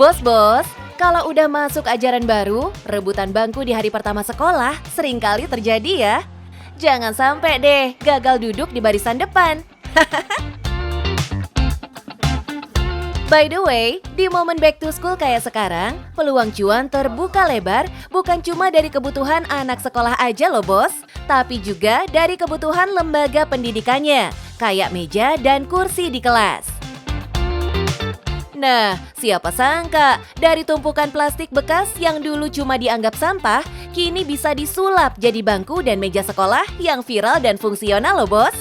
Bos, kalau udah masuk ajaran baru, rebutan bangku di hari pertama sekolah seringkali terjadi ya. Jangan sampai deh gagal duduk di barisan depan. By the way, di momen back to school kayak sekarang, peluang cuan terbuka lebar bukan cuma dari kebutuhan anak sekolah aja loh bos, tapi juga dari kebutuhan lembaga pendidikannya, kayak meja dan kursi di kelas. Nah, siapa sangka dari tumpukan plastik bekas yang dulu cuma dianggap sampah, kini bisa disulap jadi bangku dan meja sekolah yang viral dan fungsional loh bos.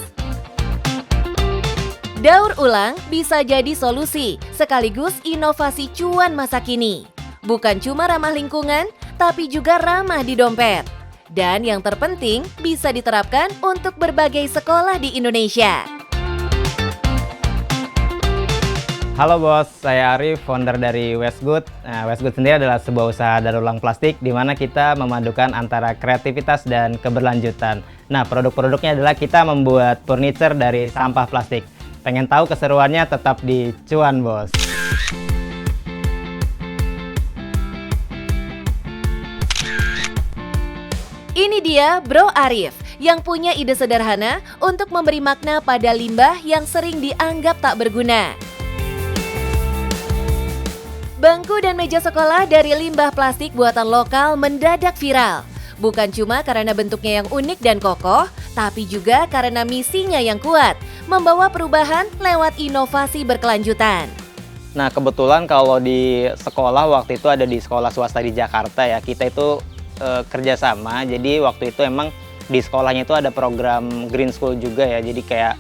Daur ulang bisa jadi solusi, sekaligus inovasi cuan masa kini. Bukan cuma ramah lingkungan, tapi juga ramah di dompet. Dan yang terpenting, bisa diterapkan untuk berbagai sekolah di Indonesia. Halo bos, saya Arif, founder dari Westgood. Westgood sendiri adalah sebuah usaha daur ulang plastik di mana kita memadukan antara kreativitas dan keberlanjutan. Nah, produk-produknya adalah kita membuat furniture dari sampah plastik. Pengen tahu keseruannya? Tetap di Cuan Bos. Ini dia Bro Arif yang punya ide sederhana untuk memberi makna pada limbah yang sering dianggap tak berguna. Bangku dan meja sekolah dari limbah plastik buatan lokal mendadak viral. Bukan cuma karena bentuknya yang unik dan kokoh, tapi juga karena misinya yang kuat, membawa perubahan lewat inovasi berkelanjutan. Nah, kebetulan kalau di sekolah waktu itu ada di sekolah swasta di Jakarta ya, kita itu kerjasama. Jadi waktu itu emang di sekolahnya itu ada program Green School juga ya, jadi kayak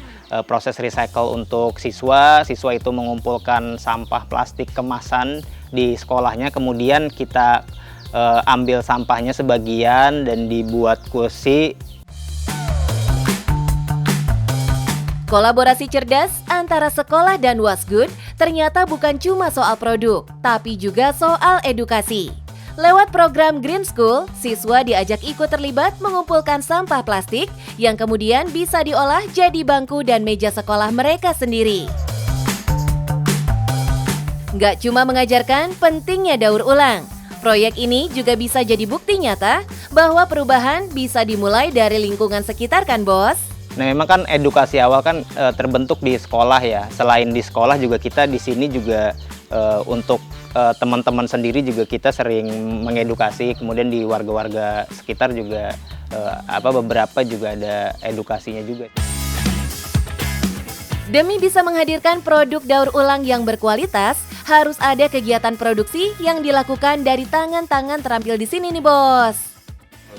proses recycle untuk siswa itu mengumpulkan sampah plastik kemasan di sekolahnya, kemudian kita ambil sampahnya sebagian dan dibuat kursi. Kolaborasi cerdas antara sekolah dan Westgood ternyata bukan cuma soal produk, tapi juga soal edukasi. Lewat program Green School, siswa diajak ikut terlibat mengumpulkan sampah plastik yang kemudian bisa diolah jadi bangku dan meja sekolah mereka sendiri. Nggak cuma mengajarkan pentingnya daur ulang, proyek ini juga bisa jadi bukti nyata bahwa perubahan bisa dimulai dari lingkungan sekitar kan bos? Nah, memang kan edukasi awal kan terbentuk di sekolah ya. Selain di sekolah juga kita di sini juga untuk teman-teman sendiri juga kita sering mengedukasi, kemudian di warga-warga sekitar juga beberapa juga ada edukasinya juga. Demi bisa menghadirkan produk daur ulang yang berkualitas, harus ada kegiatan produksi yang dilakukan dari tangan-tangan terampil di sini nih bos.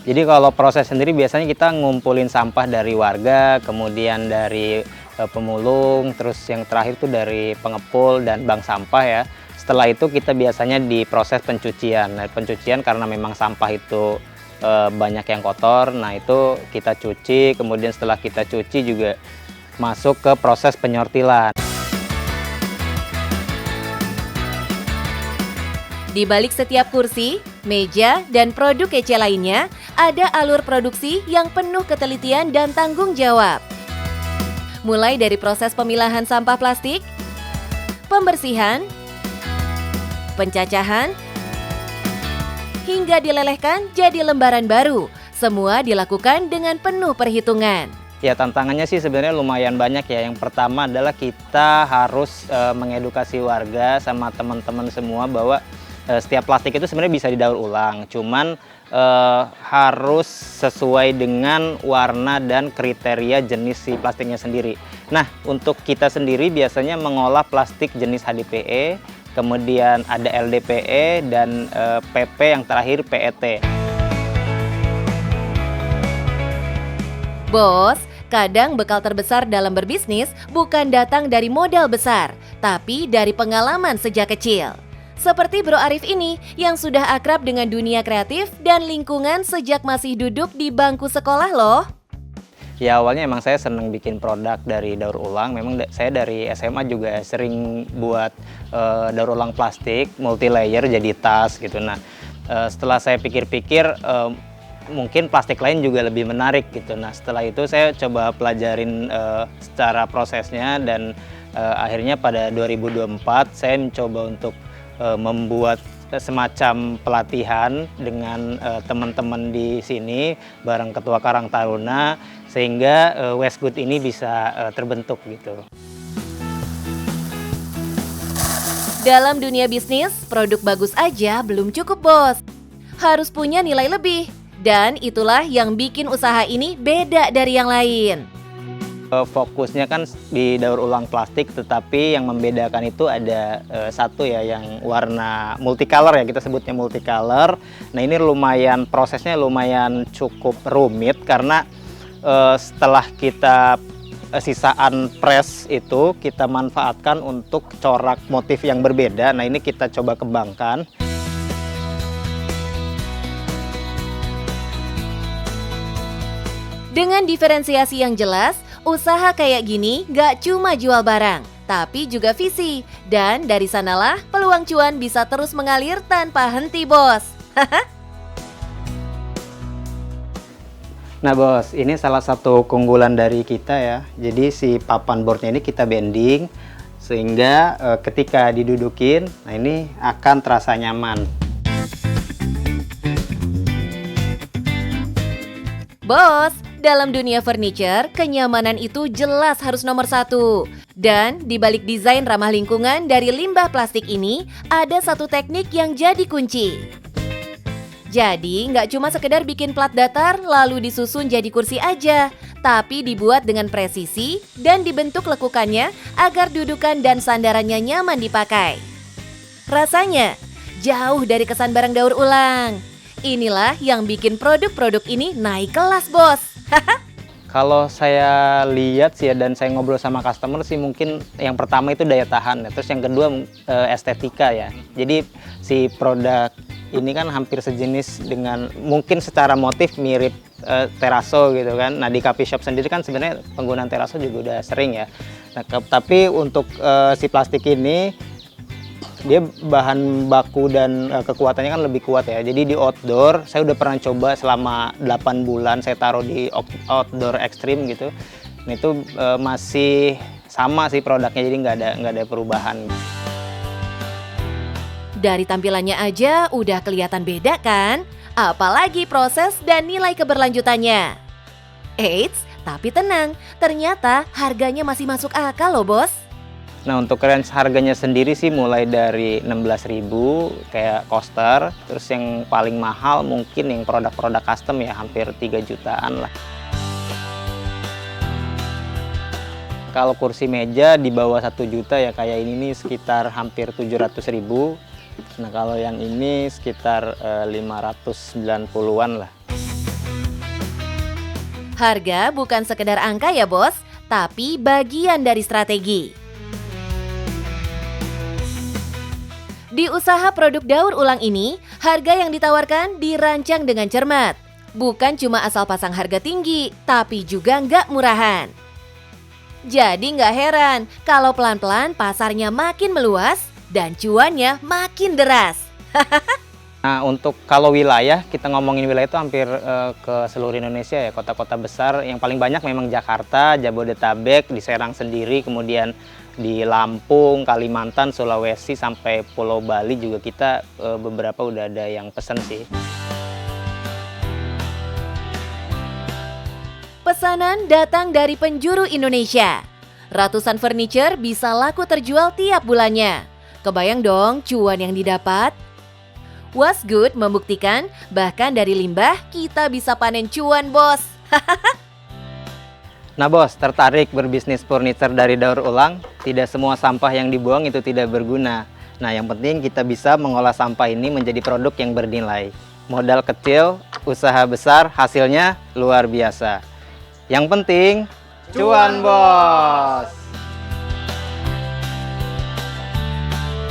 Jadi kalau proses sendiri biasanya kita ngumpulin sampah dari warga, kemudian dari pemulung, terus yang terakhir itu dari pengepul dan bank sampah ya. Setelah itu kita biasanya diproses pencucian. Nah, pencucian karena memang sampah itu banyak yang kotor, nah itu kita cuci, kemudian setelah kita cuci juga masuk ke proses penyortilan. Di balik setiap kursi, meja, dan produk kece lainnya, ada alur produksi yang penuh ketelitian dan tanggung jawab. Mulai dari proses pemilahan sampah plastik, pembersihan, pencacahan, hingga dilelehkan jadi lembaran baru. Semua dilakukan dengan penuh perhitungan. Ya, tantangannya sih sebenarnya lumayan banyak ya. Yang pertama adalah kita harus mengedukasi warga sama teman-teman semua bahwa setiap plastik itu sebenarnya bisa didaur ulang. Cuman harus sesuai dengan warna dan kriteria jenis si plastiknya sendiri. Nah, untuk kita sendiri biasanya mengolah plastik jenis HDPE, kemudian ada LDPE dan PP yang terakhir PET. Bos, kadang bekal terbesar dalam berbisnis bukan datang dari modal besar, tapi dari pengalaman sejak kecil. Seperti Bro Arif ini yang sudah akrab dengan dunia kreatif dan lingkungan sejak masih duduk di bangku sekolah loh. Ya, awalnya emang saya seneng bikin produk dari daur ulang. Memang saya dari SMA juga sering buat daur ulang plastik, multi layer jadi tas gitu. Nah, setelah saya pikir-pikir mungkin plastik lain juga lebih menarik gitu. Nah, setelah itu saya coba pelajarin secara prosesnya dan akhirnya pada 2024 saya mencoba untuk membuat semacam pelatihan dengan teman-teman di sini bareng Ketua Karang Taruna sehingga Westgood ini bisa terbentuk gitu. Dalam dunia bisnis, produk bagus aja belum cukup, Bos. Harus punya nilai lebih. Dan itulah yang bikin usaha ini beda dari yang lain. Fokusnya kan di daur ulang plastik, tetapi yang membedakan itu ada satu ya, yang warna multicolor ya, kita sebutnya multicolor. Nah ini lumayan, prosesnya lumayan cukup rumit karena setelah kita sisaan press itu kita manfaatkan untuk corak motif yang berbeda. Nah ini kita coba kembangkan. Dengan diferensiasi yang jelas, usaha kayak gini gak cuma jual barang, tapi juga visi. Dan dari sanalah peluang cuan bisa terus mengalir tanpa henti, Bos. Nah Bos, ini salah satu keunggulan dari kita ya. Jadi si papan boardnya ini kita bending, sehingga ketika didudukin, nah ini akan terasa nyaman. Bos, dalam dunia furniture, kenyamanan itu jelas harus nomor satu. Dan di balik desain ramah lingkungan dari limbah plastik ini, ada satu teknik yang jadi kunci. Jadi, nggak cuma sekedar bikin plat datar lalu disusun jadi kursi aja, tapi dibuat dengan presisi dan dibentuk lekukannya agar dudukan dan sandarannya nyaman dipakai. Rasanya, jauh dari kesan barang daur ulang. Inilah yang bikin produk-produk ini naik kelas, Bos. Kalau saya lihat sih ya, dan saya ngobrol sama customer sih, mungkin yang pertama itu daya tahan ya. Terus yang kedua estetika ya. Jadi si produk ini kan hampir sejenis dengan, mungkin secara motif mirip teraso gitu kan. Nah di coffee shop sendiri kan sebenarnya penggunaan teraso juga udah sering ya. Nah, tapi untuk si plastik ini dia bahan baku dan kekuatannya kan lebih kuat ya. Jadi di outdoor saya udah pernah coba selama 8 bulan saya taruh di outdoor ekstrim gitu. Nah, itu masih sama sih produknya, jadi nggak ada perubahan. Dari tampilannya aja udah kelihatan beda kan? Apalagi proses dan nilai keberlanjutannya. Eits, tapi tenang, ternyata harganya masih masuk akal loh, Bos. Nah untuk range harganya sendiri sih mulai dari 16.000 kayak coaster, terus yang paling mahal mungkin yang produk-produk custom ya hampir 3 jutaan lah. Kalau kursi meja di bawah 1 juta ya kayak ini nih sekitar hampir 700.000. Nah kalau yang ini sekitar 590-an lah. Harga bukan sekedar angka ya, Bos, tapi bagian dari strategi. Di usaha produk daur ulang ini, harga yang ditawarkan dirancang dengan cermat. Bukan cuma asal pasang harga tinggi, tapi juga nggak murahan. Jadi nggak heran kalau pelan-pelan pasarnya makin meluas dan cuannya makin deras. Nah untuk kalau wilayah, kita ngomongin wilayah itu hampir ke seluruh Indonesia ya, kota-kota besar. Yang paling banyak memang Jakarta, Jabodetabek, di Serang sendiri, kemudian di Lampung, Kalimantan, Sulawesi, sampai Pulau Bali juga kita beberapa udah ada yang pesen sih. Pesanan datang dari penjuru Indonesia. Ratusan furniture bisa laku terjual tiap bulannya. Kebayang dong cuan yang didapat? Westgood membuktikan bahkan dari limbah kita bisa panen cuan, Bos. Nah Bos, tertarik berbisnis furniture dari daur ulang? Tidak semua sampah yang dibuang itu tidak berguna. Nah yang penting kita bisa mengolah sampah ini menjadi produk yang bernilai. Modal kecil, usaha besar, hasilnya luar biasa. Yang penting, cuan Bos!